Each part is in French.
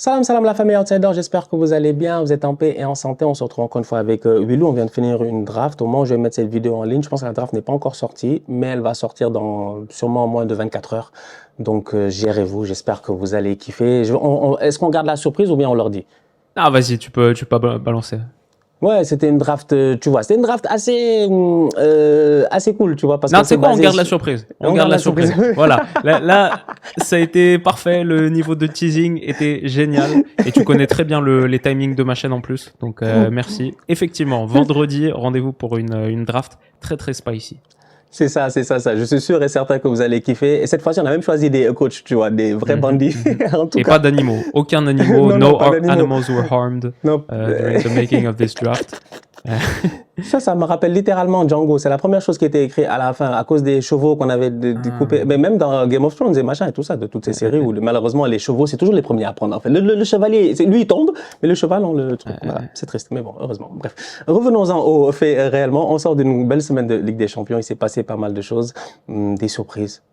Salam, salam la famille Outsider, j'espère que vous allez bien, vous êtes en paix et en santé. On se retrouve encore une fois avec Willou, on vient de finir une draft. Au moment où je vais mettre cette vidéo en ligne, je pense que la draft n'est pas encore sortie, mais elle va sortir dans sûrement moins de 24 heures. Donc gérez-vous, j'espère que vous allez kiffer. Est-ce qu'on garde la surprise ou bien on leur dit? Ah, vas-y, tu peux balancer. Ouais, c'était une draft, tu vois, c'était une draft assez cool, tu vois, parce Non, que tu sais c'est quoi, on basé garde la sur... surprise. On On garde garde la la surprise. surprise. Voilà. Là, ça a été parfait. Le niveau de teasing était génial. Et tu connais très bien les timings de ma chaîne en plus. Donc, merci. Effectivement, vendredi, rendez-vous pour une draft très, très spicy. C'est ça, c'est ça, ça. Je suis sûr et certain que vous allez kiffer. Et cette fois-ci, on a même choisi des coachs, tu vois, des vrais bandits, en tout Et cas. pas d'animaux. Aucun animal. Non, non, No pas d'animaux. animals were harmed Non. during the making of this draft. Ça me rappelle littéralement Django. C'est la première chose qui était écrite à la fin, à cause des chevaux qu'on avait découpés. Mais même dans Game of Thrones et machin et tout ça, de toutes ces séries où malheureusement les chevaux, c'est toujours les premiers à prendre. En fait, le chevalier, lui, il tombe, mais le cheval, on le truc. Voilà, c'est triste, mais bon, heureusement. Bref, revenons-en aux faits réellement. On sort d'une belle semaine de Ligue des Champions. Il s'est passé pas mal de choses, des surprises.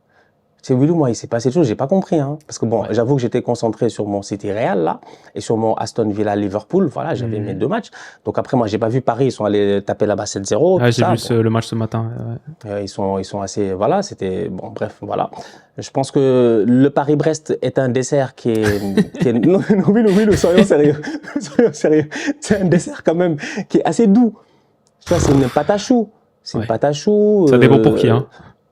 C'est Willou, moi, il s'est passé des choses, j'ai pas compris, hein. Parce que bon, j'avoue que j'étais concentré sur mon City Real, là, et sur mon Aston Villa Liverpool. Voilà, j'avais mes deux matchs. Donc après, moi, j'ai pas vu Paris, ils sont allés taper là-bas 7-0. Ah, j'ai vu bon. le match ce matin. Ils sont assez, voilà, c'était, bon, bref, voilà. Je pense que le Paris-Brest est un dessert non, Willou, soyons sérieux. Soyons sérieux. C'est un dessert quand même qui est assez doux. Tu vois, c'est une pâte à choux. C'est une pâte à choux. Ça dépend pour qui, hein.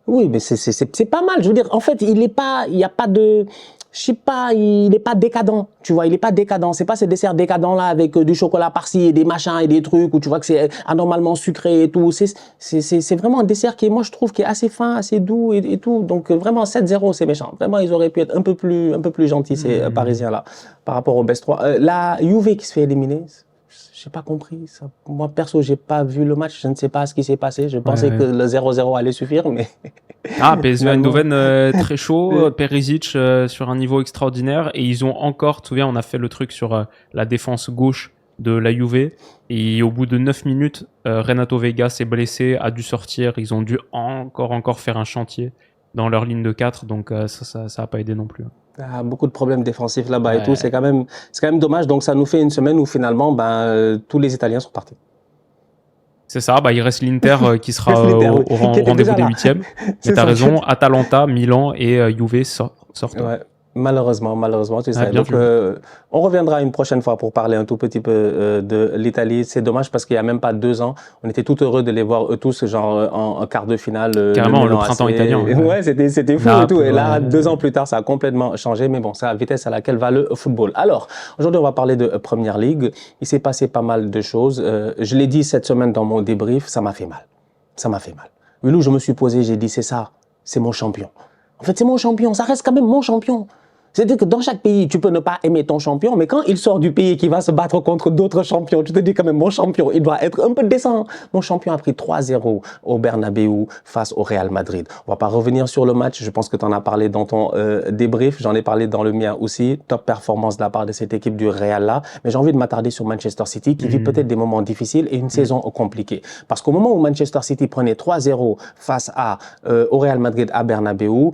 Oui, mais c'est pas mal. Je veux dire, en fait, il y a pas de, je sais pas, il est pas décadent. Tu vois, il est pas décadent. C'est pas ces desserts décadents là avec du chocolat par-ci et des machins et des trucs où tu vois que c'est anormalement sucré et tout. C'est vraiment un dessert qui, moi, je trouve, qui est assez fin, assez doux et tout. Donc, vraiment, 7-0, c'est méchant. Vraiment, ils auraient pu être un peu plus gentils, ces Parisiens là, par rapport au Best 3. La Juve qui se fait éliminer. J'ai pas compris ça. Moi, perso, j'ai pas vu le match. Je ne sais pas ce qui s'est passé. Je pensais que le 0-0 allait suffire, mais... Ah, PSV Eindhoven, très chaud. Perisic sur un niveau extraordinaire. Et ils ont encore, tu te souviens, on a fait le truc sur la défense gauche de la Juve. Et au bout de 9 minutes, Renato Veiga s'est blessé, a dû sortir. Ils ont dû encore faire un chantier dans leur ligne de 4. Donc ça a pas aidé non plus. Ah, beaucoup de problèmes défensifs là-bas et tout. C'est quand même dommage. Donc, ça nous fait une semaine où finalement, tous les Italiens sont partis. C'est ça, il reste l'Inter qui sera au rendez-vous des huitièmes. Mais t'as raison, Atalanta, Milan et Juve sortent. Ouais. Malheureusement, tu sais. Bien Donc, on reviendra une prochaine fois pour parler un tout petit peu de l'Italie. C'est dommage parce qu'il y a même pas 2 ans, on était tout heureux de les voir eux tous, genre en quart de finale. Carrément, le printemps italien. Ouais, c'était fou et tout. Et là, 2 ans plus tard, ça a complètement changé. Mais bon, c'est la vitesse à laquelle va le football. Alors, aujourd'hui, on va parler de Première Ligue. Il s'est passé pas mal de choses. Je l'ai dit cette semaine dans mon débrief, ça m'a fait mal. Ça m'a fait mal. Willou, je me suis posé, j'ai dit, c'est ça, c'est mon champion. En fait, c'est mon champion. Ça reste quand même mon champion. C'est-à-dire que dans chaque pays, tu peux ne pas aimer ton champion, mais quand il sort du pays et qu'il va se battre contre d'autres champions, tu te dis quand même, mon champion, il doit être un peu décent. Mon champion a pris 3-0 au Bernabéu face au Real Madrid. On va pas revenir sur le match, je pense que tu en as parlé dans ton débrief, j'en ai parlé dans le mien aussi. Top performance de la part de cette équipe du Real là, mais j'ai envie de m'attarder sur Manchester City qui vit peut-être des moments difficiles et une saison compliquée. Parce qu'au moment où Manchester City prenait 3-0 face au Real Madrid à Bernabéu,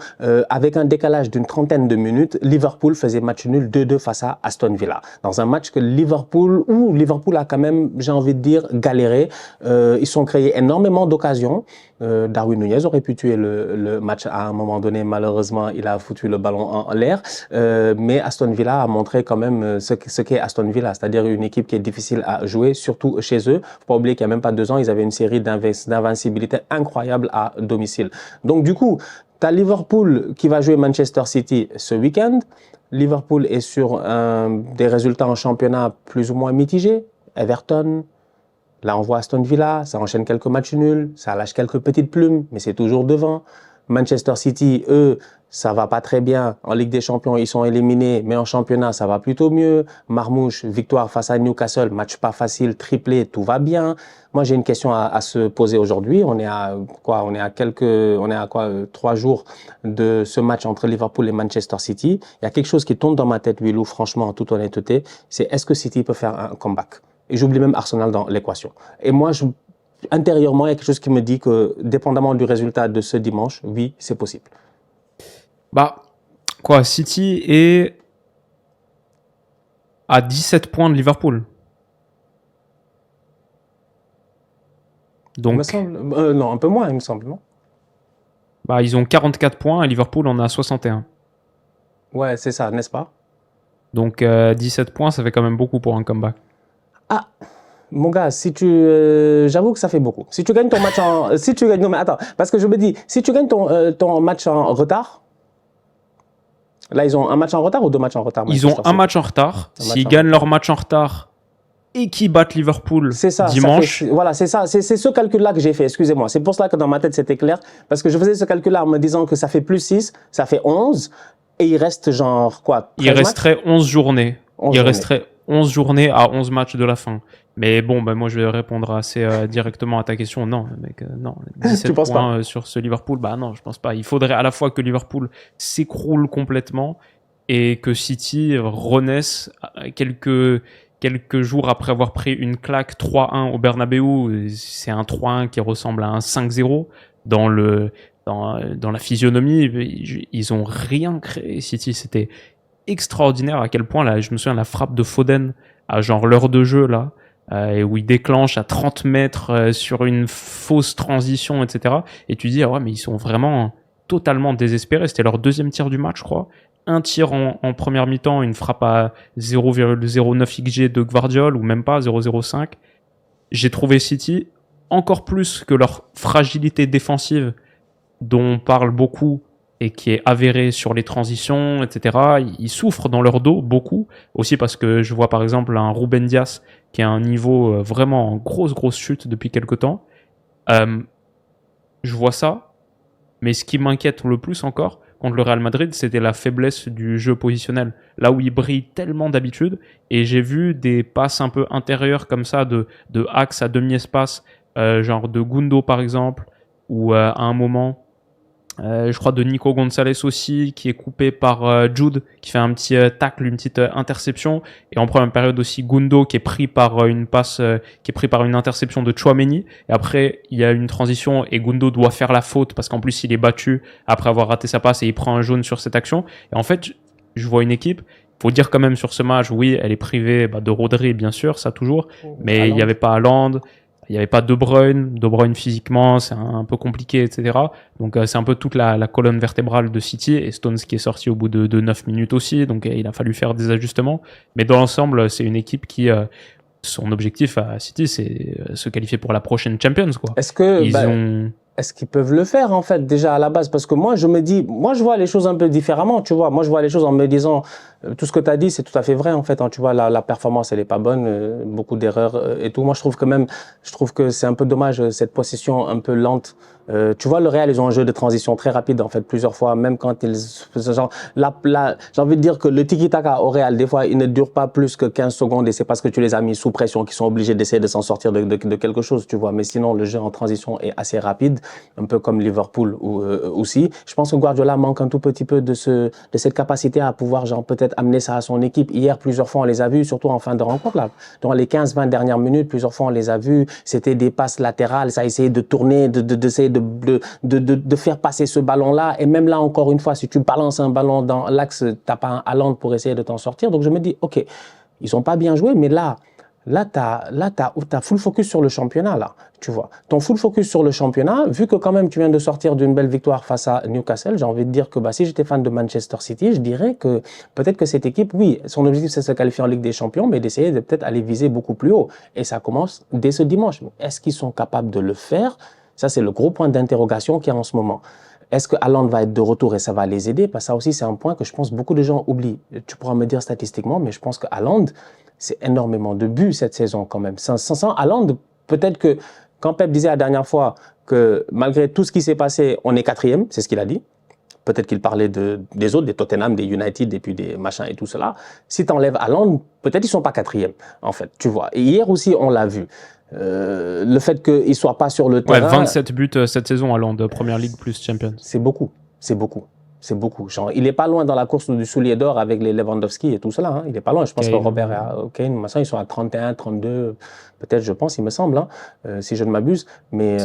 avec un décalage d'une trentaine de minutes, Liverpool faisait match nul 2-2 face à Aston Villa. Dans un match où Liverpool a quand même, j'ai envie de dire, galéré. Ils sont créés énormément d'occasions. Darwin Nunez aurait pu tuer le match à un moment donné. Malheureusement, il a foutu le ballon en l'air. Mais Aston Villa a montré quand même ce qu'est Aston Villa, c'est-à-dire une équipe qui est difficile à jouer, surtout chez eux. Faut pas oublier qu'il y a même pas 2 ans, ils avaient une série d'invincibilité incroyable à domicile. Donc du coup, tu as Liverpool qui va jouer Manchester City ce week-end. Liverpool est sur des résultats en championnat plus ou moins mitigés. Everton, là on voit Aston Villa, ça enchaîne quelques matchs nuls, ça lâche quelques petites plumes, mais c'est toujours devant. Manchester City, eux, ça va pas très bien. En Ligue des Champions, ils sont éliminés, mais en championnat, ça va plutôt mieux. Marmouche, victoire face à Newcastle, match pas facile, triplé, tout va bien. Moi, j'ai une question à se poser aujourd'hui. On est à 3 jours de ce match entre Liverpool et Manchester City. Il y a quelque chose qui tombe dans ma tête, Willou, franchement, en toute honnêteté. C'est est-ce que City peut faire un comeback? Et j'oublie même Arsenal dans l'équation. Et moi, intérieurement, il y a quelque chose qui me dit que, dépendamment du résultat de ce dimanche, oui, c'est possible. City est à 17 points de Liverpool. Donc, il me semble, non, un peu moins, il me semble, non? Bah, ils ont 44 points et Liverpool en a 61. Ouais, c'est ça, n'est-ce pas? Donc 17 points, ça fait quand même beaucoup pour un comeback. Ah, mon gars, j'avoue que ça fait beaucoup. Si tu gagnes ton match si tu gagnes, non mais attends, parce que je me dis, si tu gagnes ton match en retard, là ils ont un match en retard ou 2 matchs en retard? Ils ont un match en retard. S'ils gagnent leur match en retard et qu'ils battent Liverpool dimanche. Voilà, c'est ça. C'est ce calcul-là que j'ai fait, excusez-moi. C'est pour cela que dans ma tête, c'était clair. Parce que je faisais ce calcul-là en me disant que ça fait plus 6, ça fait 11. Et il reste genre quoi? Il resterait 11 journées. Resterait 11 journées à 11 matchs de la fin. Mais bon, bah, moi, je vais répondre assez directement à ta question. Non, mec, non. 17 points sur ce Liverpool, bah non, je pense pas. Il faudrait à la fois que Liverpool s'écroule complètement et que City renaisse quelques jours après avoir pris une claque 3-1 au Bernabeu. C'est un 3-1 qui ressemble à un 5-0 dans la physionomie. Ils ont rien créé, City. C'était extraordinaire à quel point, là, je me souviens, la frappe de Foden à genre l'heure de jeu, là, où il déclenche à 30 mètres sur une fausse transition, etc. Et tu dis, ah ouais, mais ils sont vraiment totalement désespérés. C'était leur deuxième tir du match, je crois. Un tir en première mi-temps, une frappe à 0,09 XG de Gvardiol, ou même pas, 0,05. J'ai trouvé City encore plus que leur fragilité défensive, dont on parle beaucoup et qui est avérée sur les transitions, etc. Ils souffrent dans leur dos beaucoup, aussi parce que je vois par exemple un Ruben Dias qui a un niveau vraiment en grosse chute depuis quelque temps. Je vois ça, mais ce qui m'inquiète le plus encore contre le Real Madrid, c'était la faiblesse du jeu positionnel, là où il brille tellement d'habitude, et j'ai vu des passes un peu intérieures comme ça, de axe à demi-espace, genre de Gundo par exemple, ou à un moment, je crois de Nico Gonzalez aussi, qui est coupé par Jude, qui fait un petit tacle, une petite interception, et en première période aussi Gundo qui est pris par une passe, qui est pris par une interception de Tchouaméni, et après il y a une transition et Gundo doit faire la faute parce qu'en plus il est battu après avoir raté sa passe et il prend un jaune sur cette action. Et en fait, je vois une équipe, faut dire quand même sur ce match, oui, elle est privée de Rodri bien sûr, ça toujours, mais il n'y avait pas Haaland. Il n'y avait pas De Bruyne physiquement, c'est un peu compliqué, etc. Donc c'est un peu toute la colonne vertébrale de City, et Stones qui est sorti au bout de 9 minutes aussi, donc il a fallu faire des ajustements. Mais dans l'ensemble, c'est une équipe qui, son objectif à City, c'est se qualifier pour la prochaine Champions, quoi. Est-ce qu'ils peuvent le faire, en fait, déjà à la base? Parce que moi, je vois les choses un peu différemment, tu vois. Moi, je vois les choses en me disant, tout ce que tu as dit, c'est tout à fait vrai, en fait. Hein, tu vois, la performance, elle est pas bonne, beaucoup d'erreurs et tout. Moi, je trouve que c'est un peu dommage, cette possession un peu lente. Tu vois, le Real, ils ont un jeu de transition très rapide, en fait, plusieurs fois, même quand j'ai envie de dire que le tiki-taka au Real, des fois, il ne dure pas plus que 15 secondes, et c'est parce que tu les as mis sous pression qu'ils sont obligés d'essayer de s'en sortir de quelque chose, tu vois. Mais sinon, le jeu en transition est assez rapide, un peu comme Liverpool aussi. Je pense que Guardiola manque un tout petit peu de cette capacité à pouvoir, genre, peut-être amener ça à son équipe. Hier, plusieurs fois, on les a vus, surtout en fin de rencontre, là. Dans les 15-20 dernières minutes, plusieurs fois, on les a vus. C'était des passes latérales, ça a essayé de tourner, d'essayer de faire passer ce ballon-là. Et même là, encore une fois, si tu balances un ballon dans l'axe, t'as pas un Haaland pour essayer de t'en sortir. Donc, je me dis, OK, ils ont pas bien joué, mais là, t'as full focus sur le championnat, là, tu vois. Ton full focus sur le championnat, vu que quand même tu viens de sortir d'une belle victoire face à Newcastle, j'ai envie de dire que si j'étais fan de Manchester City, je dirais que peut-être que cette équipe, oui, son objectif c'est de se qualifier en Ligue des Champions, mais d'essayer de peut-être aller viser beaucoup plus haut. Et ça commence dès ce dimanche. Est-ce qu'ils sont capables de le faire? Ça, c'est le gros point d'interrogation qu'il y a en ce moment. Est-ce que Haaland va être de retour et ça va les aider? Parce que ça aussi, c'est un point que je pense beaucoup de gens oublient. Tu pourras me dire statistiquement, mais je pense que Haaland, c'est énormément de buts cette saison quand même. Sans Haaland, peut-être que quand Pep disait la dernière fois que malgré tout ce qui s'est passé, on est quatrième, c'est ce qu'il a dit. Peut-être qu'il parlait des autres, des Tottenham, des United et puis des machins et tout cela. Si tu enlèves Haaland, peut-être ils sont pas quatrième, en fait, tu vois. Et hier aussi, on l'a vu. Le fait qu'il ne soit pas sur le terrain... Ouais, 27 buts cette saison, Haaland, Première Ligue plus Champions. C'est beaucoup, c'est beaucoup. C'est beaucoup. Genre, il n'est pas loin dans la course du soulier d'or avec les Lewandowski et tout cela. Hein. Il n'est pas loin. Je pense que Robert et Kane, ils sont à 31, 32, peut-être, je pense, il me semble, hein, si je ne m'abuse. Mais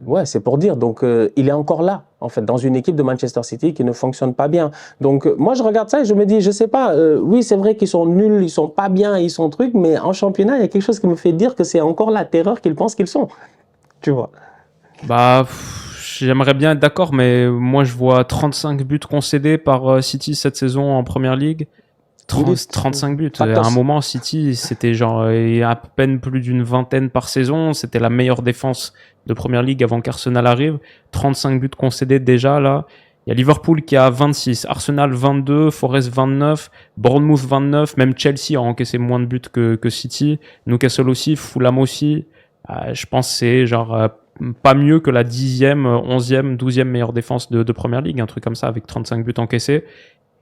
ouais, c'est pour dire. Donc, il est encore là, en fait, dans une équipe de Manchester City qui ne fonctionne pas bien. Donc, moi, je regarde ça et je me dis, je sais pas, oui, c'est vrai qu'ils sont nuls, ils sont pas bien, ils sont trucs, mais en championnat, il y a quelque chose qui me fait dire que c'est encore la terreur qu'ils pensent qu'ils sont. Tu vois. Bah, j'aimerais bien être d'accord, mais moi je vois 35 buts concédés par City cette saison en Première Ligue. 35 buts. À un moment, City, c'était genre à peine plus d'une vingtaine par saison. C'était la meilleure défense de Première Ligue avant qu'Arsenal arrive. 35 buts concédés déjà là. Il y a Liverpool qui a 26, Arsenal 22, Forest 29, Bournemouth 29, même Chelsea a encaissé moins de buts que City, Newcastle aussi, Fulham aussi. Je pense que c'est genre pas mieux que la 10e, 11e, 12e meilleure défense de Première Ligue, un truc comme ça avec 35 buts encaissés.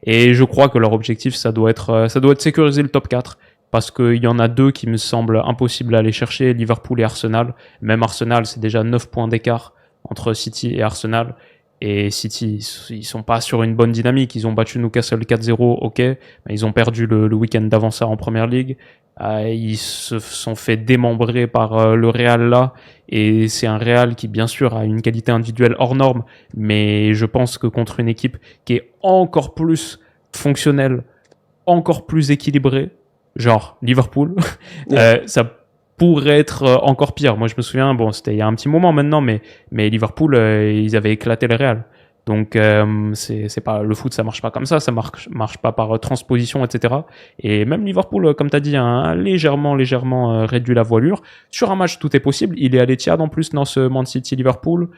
Et je crois que leur objectif, ça doit être sécuriser le top 4. Parce qu'il y en a deux qui me semblent impossibles à aller chercher, Liverpool et Arsenal. Même Arsenal, c'est déjà 9 points d'écart entre City et Arsenal. Et City, ils sont pas sur une bonne dynamique. Ils ont battu Newcastle 4-0, ok. Mais ils ont perdu le week-end d'avant ça en Première Ligue. Ils se sont fait démembrer par le Real là. Et c'est un Real qui, bien sûr, a une qualité individuelle hors norme. Mais je pense que contre une équipe qui est encore plus fonctionnelle, encore plus équilibrée, genre Liverpool, ça pourrait être encore pire. Moi, je me souviens, bon, c'était il y a un petit moment maintenant, mais Liverpool, ils avaient éclaté le Real. Donc, c'est pas, le foot, ça marche pas comme ça marche pas par transposition, etc. Et même Liverpool, comme t'as dit, a légèrement réduit la voilure. Sur un match, tout est possible. Il est à l'Etihad en plus dans ce Man City-Liverpool.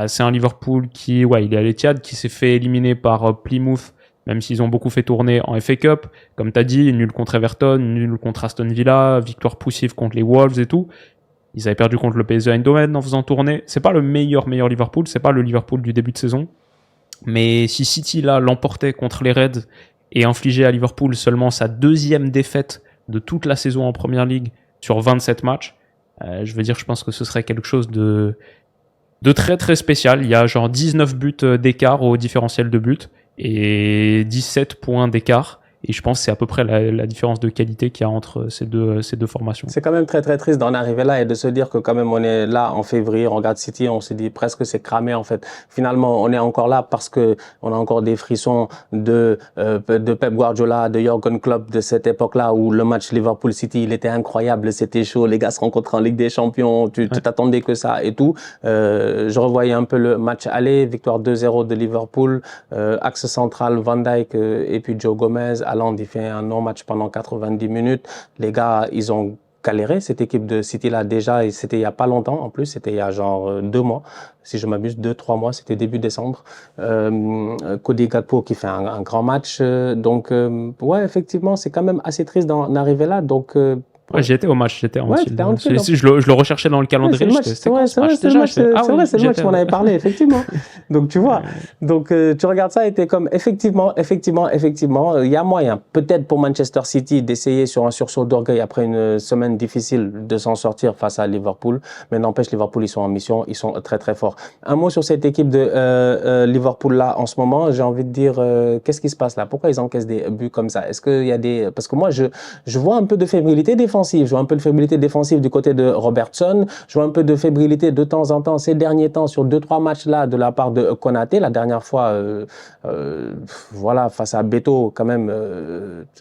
C'est un Liverpool il est à l'Etihad, qui s'est fait éliminer par Plymouth, même s'ils ont beaucoup fait tourner en FA Cup. Comme tu as dit, nul contre Everton, nul contre Aston Villa, victoire poussive contre les Wolves et tout. Ils avaient perdu contre le PSV Eindhoven en faisant tourner. C'est pas le meilleur Liverpool, c'est pas le Liverpool du début de saison. Mais si City là l'emportait contre les Reds et infligeait à Liverpool seulement sa 2e défaite de toute la saison en Première Ligue sur 27 matchs, je pense que ce serait quelque chose de très très spécial. Il y a genre 19 buts d'écart au différentiel de buts et 17 points d'écart. Et je pense que c'est à peu près la différence de qualité qu'il y a entre ces deux formations. C'est quand même très très triste d'en arriver là et de se dire que quand même on est là en février, on regarde City, on se dit presque c'est cramé en fait. Finalement, on est encore là parce que on a encore des frissons de Pep Guardiola, de Jürgen Klopp, de cette époque-là où le match Liverpool-City, il était incroyable, c'était chaud, les gars se rencontrent en Ligue des Champions, tu t'attendais que ça et tout. Je revoyais un peu le match aller, victoire 2-0 de Liverpool, axe central Van Dijk et puis Joe Gomez. Haaland, il fait un non-match pendant 90 minutes. Les gars, ils ont galéré, cette équipe de City-là déjà, et c'était il n'y a pas longtemps en plus, c'était il y a genre 2 mois, si je m'abuse, 2-3 mois, c'était début décembre. Cody Gakpo qui fait un grand match. Donc, ouais, effectivement, c'est quand même assez triste d'en arriver là. Donc, ouais, j'étais au match, j'étais en ouais, je le recherchais dans le calendrier. Ouais, c'est le match qu'on avait parlé, effectivement. Donc, tu vois, donc tu regardes ça et t'es comme, effectivement, il y a moyen, peut-être pour Manchester City, d'essayer sur un sursaut d'orgueil après une semaine difficile de s'en sortir face à Liverpool. Mais n'empêche, Liverpool, ils sont en mission, ils sont très, très forts. Un mot sur cette équipe de Liverpool-là en ce moment, j'ai envie de dire, qu'est-ce qui se passe là? Pourquoi ils encaissent des buts comme ça? Est-ce qu'il y a des... Parce que moi, je vois un peu de fébrilité défensive. Je vois un peu de fébrilité défensive du côté de Robertson. Je vois un peu de fébrilité de temps en temps, ces derniers temps, sur 2-3 matchs-là, de la part de Konaté. La dernière fois, voilà, face à Beto, quand même.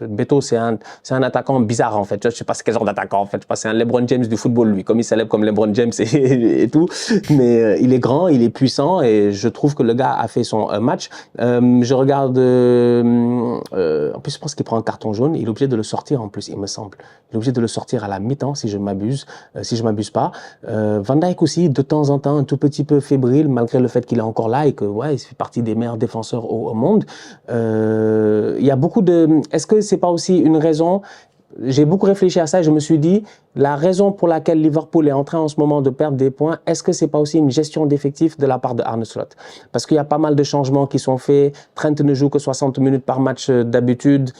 Beto, c'est un attaquant bizarre, en fait. Je ne sais pas quel genre d'attaquant, en fait. Je pense que c'est un LeBron James du football, lui. Comme il célèbre comme LeBron James et tout. Mais il est grand, il est puissant et je trouve que le gars a fait son match. Je regarde... en plus, je pense qu'il prend un carton jaune. Il est obligé de le sortir, en plus, il me semble. Il est obligé de le sortir à la mi-temps, si je m'abuse pas. Van Dijk aussi, de temps en temps, un tout petit peu fébrile, malgré le fait qu'il est encore là et que, ouais, il fait partie des meilleurs défenseurs au monde. Il y a beaucoup de... Est-ce que c'est pas aussi une raison... j'ai beaucoup réfléchi à ça et je me suis dit, la raison pour laquelle Liverpool est en train en ce moment de perdre des points, est-ce que c'est pas aussi une gestion d'effectifs de la part de Arne Slot? Parce qu'il y a pas mal de changements qui sont faits. Trent ne joue que 60 minutes par match d'habitude.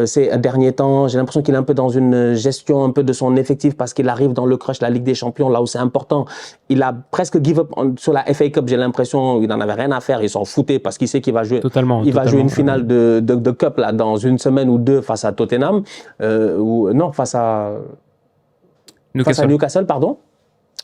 Ces derniers temps, j'ai l'impression qu'il est un peu dans une gestion un peu de son effectif parce qu'il arrive dans le crush de la Ligue des Champions, là où c'est important. Il a presque give up sur la FA Cup, j'ai l'impression, il n'en avait rien à faire, il s'en foutait parce qu'il sait qu'il va jouer, va jouer une finale de Cup là, dans une semaine ou deux face à Tottenham, face à Newcastle, pardon.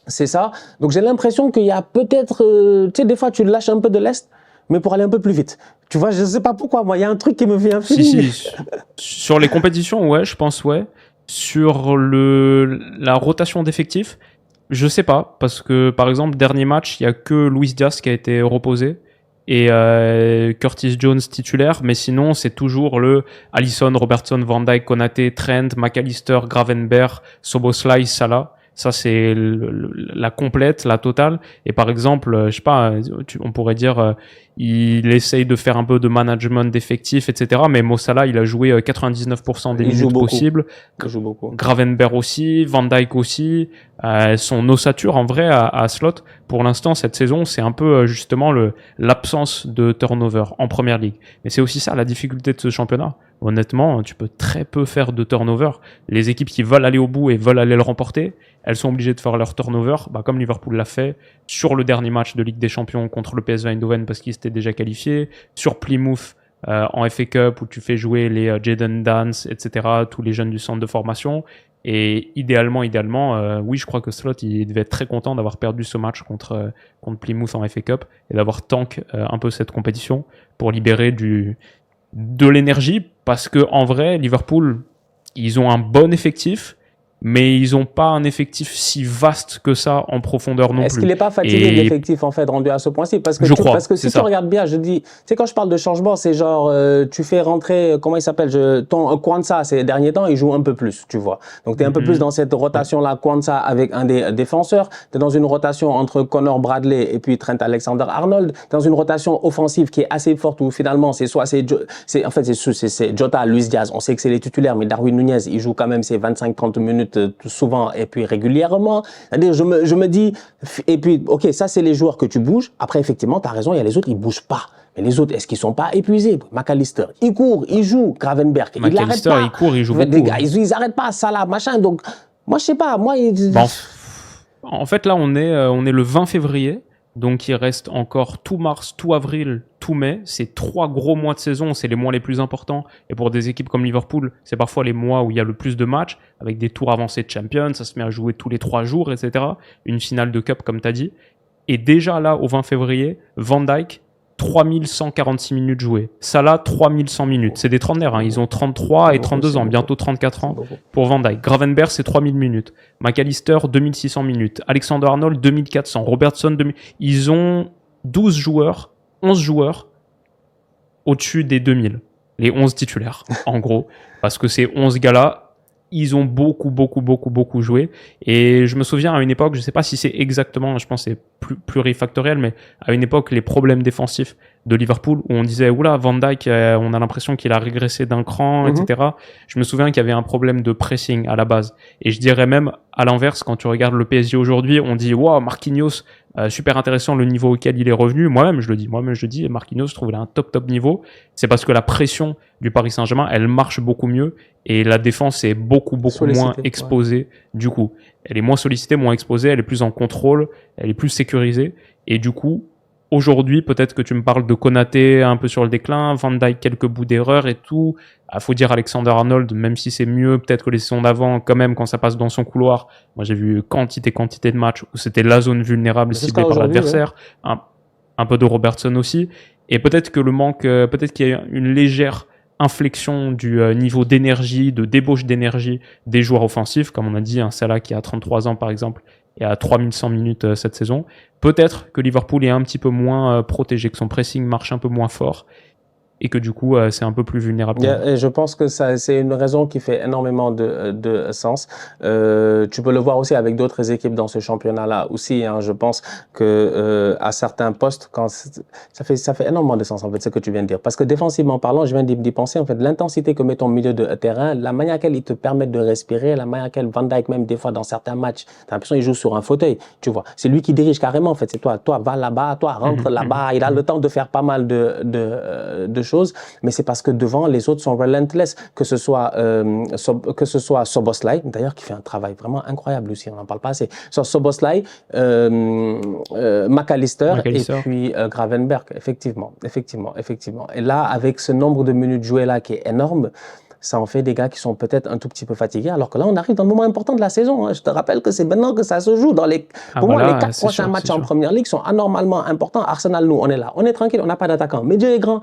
C'est ça. Donc j'ai l'impression qu'il y a peut-être, tu sais, des fois tu lâches un peu de l'est, mais pour aller un peu plus vite. Tu vois, je ne sais pas pourquoi, moi, il y a un truc qui me vient un feeling. Si. Sur les compétitions, ouais, je pense, ouais. Sur la rotation d'effectifs, je sais pas, parce que par exemple, dernier match, il y a que Luis Diaz qui a été reposé et Curtis Jones titulaire, mais sinon c'est toujours le Alisson, Robertson, Van Dijk, Konaté, Trent, McAllister, Gravenberch, Szoboszlai, Salah. Ça c'est la complète, la totale. Et par exemple, je sais pas, on pourrait dire il essaye de faire un peu de management d'effectifs, etc. Mais Mo Salah, il a joué 99% des minutes possibles. Il joue beaucoup. Gravenberch aussi, Van Dijk aussi. Son ossature en vrai à Slot. Pour l'instant, cette saison, c'est un peu justement l'absence de turnover en première ligue. Mais c'est aussi ça la difficulté de ce championnat. Honnêtement, tu peux très peu faire de turnover. Les équipes qui veulent aller au bout et veulent aller le remporter, elles sont obligées de faire leur turnover, comme Liverpool l'a fait sur le dernier match de Ligue des Champions contre le PSV Eindhoven parce qu'ils étaient déjà qualifiés, sur Plymouth en FA Cup où tu fais jouer les Jadon Dance, etc., tous les jeunes du centre de formation. Et idéalement, oui, je crois que Slot, il devait être très content d'avoir perdu ce match contre Plymouth en FA Cup et d'avoir tank un peu cette compétition pour libérer de l'énergie, parce que en vrai, Liverpool, ils ont un bon effectif, mais ils n'ont pas un effectif si vaste que ça en profondeur non plus. Est-ce qu'il n'est pas fatigué l'effectif en fait rendu à ce point-ci? Parce que si tu regardes bien, je dis, tu sais, quand je parle de changement, c'est genre tu fais rentrer, comment il s'appelle, ton Kwanza ces derniers temps, il joue un peu plus, tu vois. Donc tu es un peu plus dans cette rotation là, Kwanza avec un des défenseurs, tu es dans une rotation entre Connor Bradley et puis Trent Alexander-Arnold, dans une rotation offensive qui est assez forte où finalement c'est Jota, Luis Diaz, on sait que c'est les titulaires, mais Darwin Nunez, il joue quand même ses 25-30 minutes souvent et puis régulièrement. C'est-à-dire, je me dis, et puis, ok, ça c'est les joueurs que tu bouges. Après, effectivement, tu as raison, il y a les autres, ils bougent pas. Mais les autres, est-ce qu'ils sont pas épuisés? McAllister, il court, il joue. Gravenberch, il arrête pas. Il court, il joue beaucoup. Les gars, ils arrêtent pas. Salah, machin. Donc, moi, je sais pas. En fait, là, on est le 20 février. Donc, il reste encore tout mars, tout avril, tout mai. C'est 3 gros mois de saison. C'est les mois les plus importants. Et pour des équipes comme Liverpool, c'est parfois les mois où il y a le plus de matchs, avec des tours avancés de Champions. Ça se met à jouer tous les 3 jours, etc. Une finale de Cup, comme tu as dit. Et déjà là, au 20 février, Van Dijk, 3146 minutes jouées. Salah, 3100 minutes. C'est des trentenaires, hein. Ils ont 33 et 32 ans, bientôt 34 ans pour Van Dijk. Gravenberch, c'est 3000 minutes. McAllister, 2600 minutes. Alexander-Arnold, 2400. Robertson, 2000. Ils ont 11 joueurs au-dessus des 2000. Les 11 titulaires, en gros. Parce que ces 11 gars-là, ils ont beaucoup joué. Et je me souviens à une époque, je sais pas si c'est exactement, je pense que c'est plurifactoriel, mais à une époque, les problèmes défensifs de Liverpool, où on disait, oula, Van Dijk, on a l'impression qu'il a régressé d'un cran, etc. Je me souviens qu'il y avait un problème de pressing à la base. Et je dirais même, à l'inverse, quand tu regardes le PSG aujourd'hui, on dit, waouh, Marquinhos, super intéressant le niveau auquel il est revenu. Moi-même, je le dis, Marquinhos, je trouve qu'il a un top niveau. C'est parce que la pression du Paris Saint-Germain, elle marche beaucoup mieux et la défense est beaucoup moins exposée. Du coup, elle est moins sollicitée, moins exposée, elle est plus en contrôle, elle est plus sécurisée. Et du coup, aujourd'hui, peut-être que tu me parles de Konaté un peu sur le déclin, Van Dijk quelques bouts d'erreur et tout. Faut dire Alexander-Arnold, même si c'est mieux peut-être que les saisons d'avant, quand même, quand ça passe dans son couloir. Moi, j'ai vu quantité de matchs où c'était la zone vulnérable ciblée par l'adversaire. Ouais. Un peu de Robertson aussi. Et peut-être que peut-être qu'il y a une légère inflexion du niveau d'énergie, de débauche d'énergie des joueurs offensifs, comme on a dit, un Salah qui a 33 ans par exemple et à 3100 minutes cette saison. Peut-être que Liverpool est un petit peu moins protégé, que son pressing marche un peu moins fort et que du coup, c'est un peu plus vulnérable. Et je pense que c'est une raison qui fait énormément de sens. Tu peux le voir aussi avec d'autres équipes dans ce championnat-là aussi. Hein. Je pense que à certains postes, ça fait énormément de sens en fait ce que tu viens de dire. Parce que défensivement parlant, je viens d'y penser en fait, l'intensité que met ton milieu de terrain, la manière à laquelle ils te permettent de respirer, la manière à laquelle Van Dijk même des fois dans certains matchs, t'as l'impression qu'il joue sur un fauteuil. Tu vois, c'est lui qui dirige carrément en fait. C'est toi va là-bas, toi rentre là-bas. Il a le temps de faire pas mal de choses, mais c'est parce que devant les autres sont relentless, que ce soit Szoboszlai d'ailleurs qui fait un travail vraiment incroyable aussi, on n'en parle pas assez, sur Szoboszlai, McAllister et puis Gravenberch, effectivement. Et là avec ce nombre de minutes jouées là qui est énorme, ça en fait des gars qui sont peut-être un tout petit peu fatigués, alors que là, on arrive dans le moment important de la saison. Hein. Je te rappelle que c'est maintenant que ça se joue. Pour moi, les 4 prochains matchs en Première Ligue sont anormalement importants. Arsenal, nous, on est là. On est tranquille, on n'a pas d'attaquant. Mais Dieu est grand.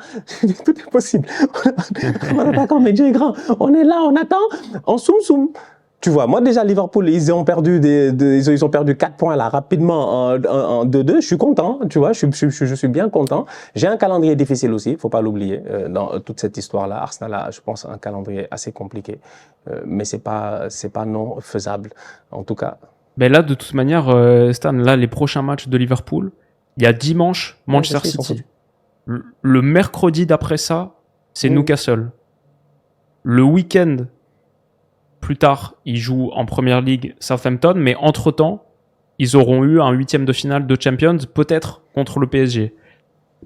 Tout est possible. On n'a pas d'attaquant, mais Dieu est grand. On est là, on attend. On soum. Tu vois, moi déjà Liverpool, ils ont perdu 4 points là rapidement en 2-2. Je suis content, tu vois, je suis bien content. J'ai un calendrier difficile aussi, faut pas l'oublier dans toute cette histoire-là. Arsenal a, je pense, un calendrier assez compliqué, mais c'est pas non faisable en tout cas. Ben là, de toute manière, Stan, là les prochains matchs de Liverpool, il y a dimanche Manchester City. Le mercredi d'après ça, c'est Newcastle. Le week-end plus tard, ils jouent en Première Ligue Southampton, mais entre-temps, ils auront eu un 8e de finale de Champions, peut-être contre le PSG.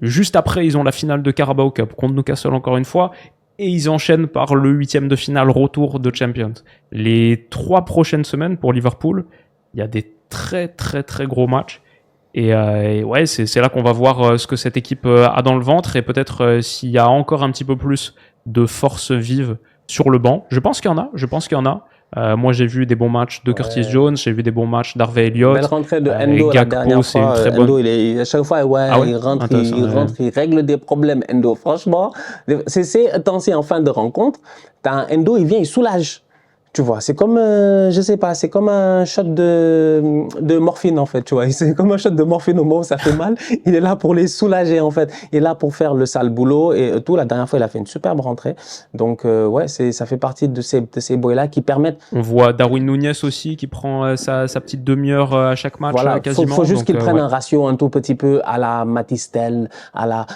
Juste après, ils ont la finale de Carabao Cup contre Newcastle encore une fois, et ils enchaînent par le 8e de finale retour de Champions. Les 3 prochaines semaines pour Liverpool, il y a des très très très gros matchs. Et ouais, c'est là qu'on va voir ce que cette équipe a dans le ventre, et peut-être s'il y a encore un petit peu plus de force vive sur le banc. Je pense qu'il y en a. Moi, j'ai vu des bons matchs de Curtis Jones, j'ai vu des bons matchs d'Harvey Elliott. Belle rentrée de Endo la dernière fois. Endo, à chaque fois, il rentre, il règle des problèmes. Endo, franchement, c'est en fin de rencontre. T'as un Endo, il vient, il soulage. Tu vois, c'est comme, je sais pas, c'est comme un shot de morphine en fait, tu vois. C'est comme un shot de morphine au moment où ça fait mal. Il est là pour les soulager en fait. Il est là pour faire le sale boulot et tout. La dernière fois, il a fait une superbe rentrée. Donc ouais, ça fait partie de ces boys-là qui permettent. On voit Darwin Núñez aussi qui prend sa petite demi-heure à chaque match. Voilà, quasiment. Faut juste qu'il prenne un ratio un tout petit peu à la Matistel,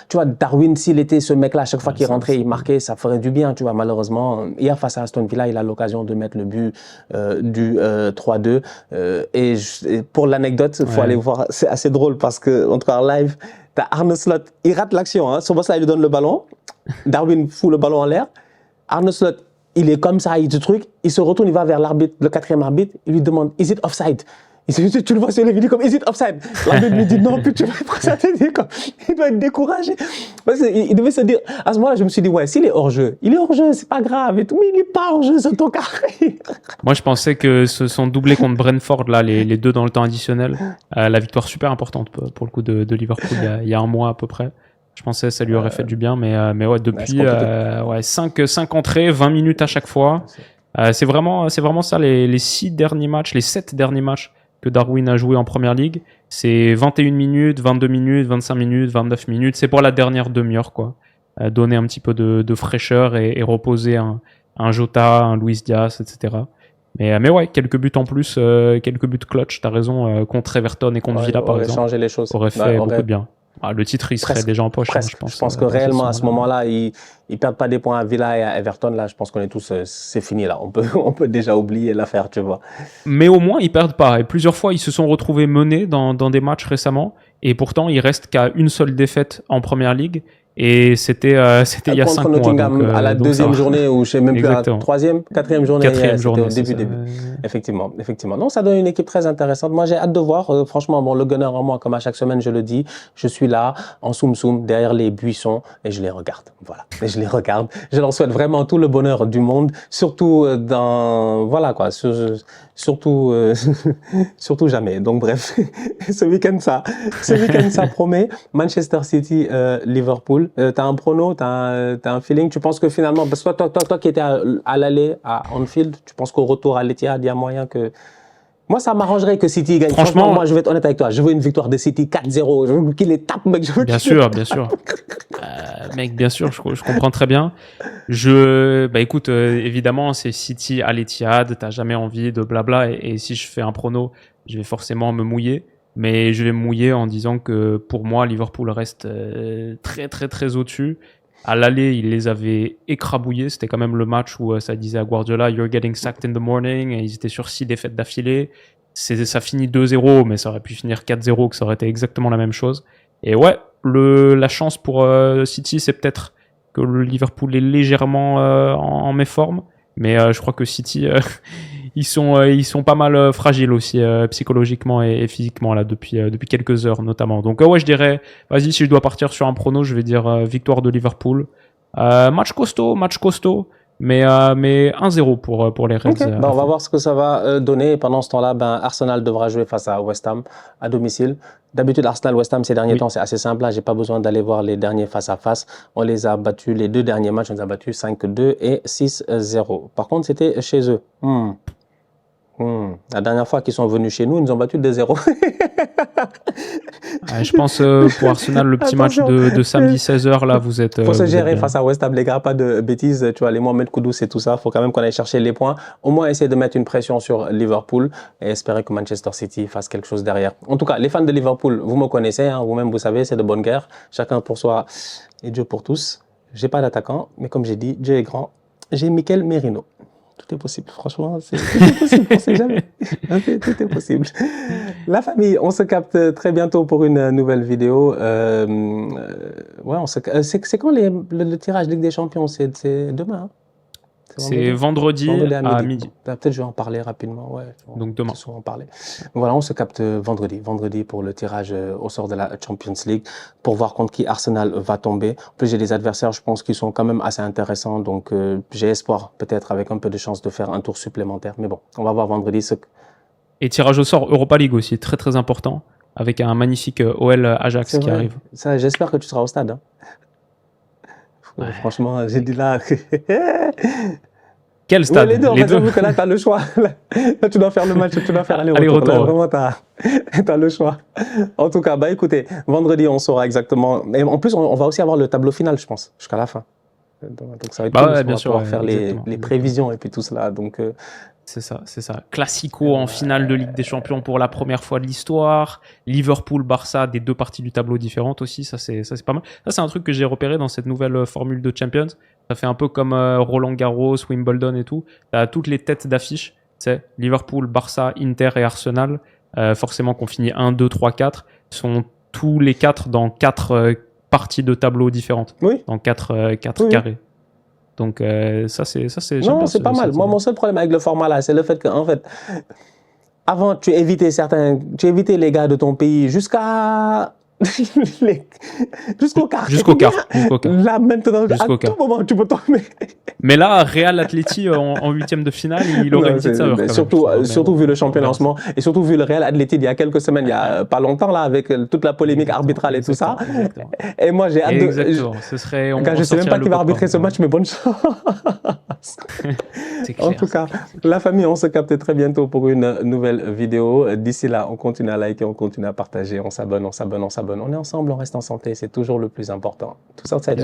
tu vois, Darwin, s'il était ce mec-là, à chaque fois qu'il rentrait, il marquait, ça ferait du bien, tu vois. Malheureusement, hier face à Aston Villa, il a l'occasion de mettre le but du 3-2 et pour l'anecdote, il faut aller voir, c'est assez drôle parce que en tout cas en live, t'as Arne Slot, il rate l'action, hein. Szoboszlai lui donne le ballon, Darwin fout le ballon en l'air, Arne Slot, il est comme ça, il se retourne, il va vers l'arbitre, le 4e arbitre, il lui demande, is it offside? Tu le vois sur les vidéos comme, is it offside? L'arbitre lui dit non, puis tu vas être ça, il doit être découragé. Parce qu'il devait se dire, à ce moment-là, je me suis dit, ouais, s'il est hors-jeu, c'est pas grave et tout, mais il n'est pas hors-jeu, c'est ton carré. Moi, je pensais que ce sont doublés contre Brentford, là, les deux dans le temps additionnel. La victoire super importante pour le coup de Liverpool il y a un mois à peu près. Je pensais que ça lui aurait fait du bien, mais ouais, depuis 5 entrées, 20 minutes à chaque fois. C'est vraiment ça, les 7 derniers matchs que Darwin a joué en Première Ligue, c'est 21 minutes, 22 minutes, 25 minutes, 29 minutes. C'est pour la dernière demi-heure, quoi. Donner un petit peu de fraîcheur et reposer un Jota, un Luis Diaz, etc. Mais ouais, quelques buts en plus, quelques buts clutch, t'as raison, contre Everton et contre Villa, par exemple. Changer les choses. Aurait fait beaucoup de bien. Le titre, il serait déjà en poche, hein, je pense. Je pense que réellement, à ce moment-là, ils perdent pas des points à Villa et à Everton. Là, je pense qu'on est tous, c'est fini là. On peut déjà oublier l'affaire, tu vois. Mais au moins, ils perdent pas. Et plusieurs fois, ils se sont retrouvés menés dans des matchs récemment. Et pourtant, il reste qu'à une seule défaite en Première Ligue. Et c'était il y a 5 mois. Contre Nottingham à la deuxième journée, ou je sais même plus, à la quatrième journée. C'était au début. Effectivement. Non, ça donne une équipe très intéressante. Moi, j'ai hâte de voir. Franchement, bon, le gunner en moi, comme à chaque semaine, je le dis, je suis là, en soum-soum, derrière les buissons, et je les regarde. Voilà. Et je les regarde. Je leur souhaite vraiment tout le bonheur du monde, surtout voilà, quoi, surtout jamais. Donc, bref, ce week-end, ça promet. Manchester City, Liverpool. T'as un prono, t'as un feeling. Tu penses que finalement, parce que toi qui étais à l'aller à Anfield, tu penses qu'au retour à l'Etihad, il y a moyen que... Moi, ça m'arrangerait que City gagne. Franchement, moi, je vais être honnête avec toi. Je veux une victoire de City 4-0. Je veux qu'il les tape, mec. Bien sûr. Mec, bien sûr, je comprends très bien. Bah écoute, évidemment, c'est City à l'Etihad, t'as jamais envie de blabla, et si je fais un prono, je vais forcément me mouiller, mais je vais me mouiller en disant que pour moi, Liverpool reste très très très au-dessus. À l'aller, il les avait écrabouillés. C'était quand même le match où ça disait à Guardiola, You're getting sacked in the morning. Et ils étaient sur 6 défaites d'affilée. Ça finit 2-0, mais ça aurait pu finir 4-0, que ça aurait été exactement la même chose. Et ouais, la chance pour City, c'est peut-être que le Liverpool est légèrement en méforme. Mais je crois que City, ils sont pas mal fragiles aussi psychologiquement et physiquement là depuis quelques heures notamment. Donc ouais, je dirais, vas-y, si je dois partir sur un prono, je vais dire victoire de Liverpool. Match costaud, mais 1-0 pour les Reds. Okay. On va voir ce que ça va donner. Pendant ce temps-là, Arsenal devra jouer face à West Ham à domicile. D'habitude, Arsenal-West Ham, ces derniers temps, c'est assez simple. Là, j'ai pas besoin d'aller voir les derniers face à face. On les a battus, les 2 derniers matchs, on les a battus 5-2 et 6-0. Par contre, c'était chez eux. La dernière fois qu'ils sont venus chez nous, ils nous ont battus 2-0. Je pense pour Arsenal, le petit match de samedi 16h, là, vous êtes... Faut se gérer face à West Ham, les gars, pas de bêtises. Tu vois, les Mohamed Kudus et tout ça, faut quand même qu'on aille chercher les points. Au moins, essayer de mettre une pression sur Liverpool et espérer que Manchester City fasse quelque chose derrière. En tout cas, les fans de Liverpool, vous me connaissez, hein, vous-même, vous savez, c'est de bonne guerre. Chacun pour soi et Dieu pour tous. J'ai pas d'attaquant, mais comme j'ai dit, Dieu est grand. J'ai Mikel Merino. Tout est possible, franchement, tout est possible, on sait jamais. Tout est possible. La famille, on se capte très bientôt pour une nouvelle vidéo. Ouais, c'est quand le tirage Ligue des Champions? C'est demain, hein? C'est vendredi à midi. Peut-être je vais en parler rapidement. Ouais, donc demain. On en parler. Voilà, on se capte vendredi pour le tirage au sort de la Champions League, pour voir contre qui Arsenal va tomber. En plus, j'ai des adversaires, je pense, qui sont quand même assez intéressants. Donc, j'ai espoir, peut-être avec un peu de chance, de faire un tour supplémentaire. Mais bon, on va voir vendredi. Et tirage au sort Europa League aussi, très très important, avec un magnifique OL Ajax qui arrive. Ça, j'espère que tu seras au stade. Hein. Ouais. Franchement, j'ai dit là. Quel stade? Ouais, les deux, en fait, j'avoue que là, tu as le choix. Là, tu dois faire le match, tu dois faire aller-retour. Là, vraiment, tu as le choix. En tout cas, écoutez, vendredi, on saura exactement. Et en plus, on va aussi avoir le tableau final, je pense, jusqu'à la fin. Donc, ça va être cool. Bien sûr, pouvoir faire les prévisions et puis tout cela. Donc, c'est ça. Classico en finale de Ligue des Champions pour la première fois de l'histoire. Liverpool-Barça, des 2 parties du tableau différentes aussi. Ça, c'est pas mal. Ça, c'est un truc que j'ai repéré dans cette nouvelle formule de Champions. Ça fait un peu comme Roland Garros, Wimbledon et tout. T'as toutes les têtes d'affiche. C'est Liverpool, Barça, Inter et Arsenal. Forcément qu'on finit 1, 2, 3, 4. Sont tous les 4 dans 4 parties de tableau différentes. Oui. Dans 4 carrés. Donc ça c'est non, c'est pas mal. Moi, mon seul problème avec le format là, c'est le fait que, en fait, avant tu évitais les gars de ton pays jusqu'au quart. Là maintenant, à tout moment tu peux tomber. Mais là, Real Atleti en 8e de finale, il aurait une petite saveur. Surtout vu le championnat en ce moment, et surtout vu le Real Atleti il y a quelques semaines, il y a pas longtemps là, avec toute la polémique arbitrale et tout ça. Et moi j'ai hâte de. Exactement. Ce serait. Quand je sais même pas qui va arbitrer ce match, mais bonne chance. En tout cas, la famille, on se capte très bientôt pour une nouvelle vidéo. D'ici là, on continue à liker, on continue à partager, on s'abonne. On est ensemble, on reste en santé, c'est toujours le plus important. Tout ça, c'est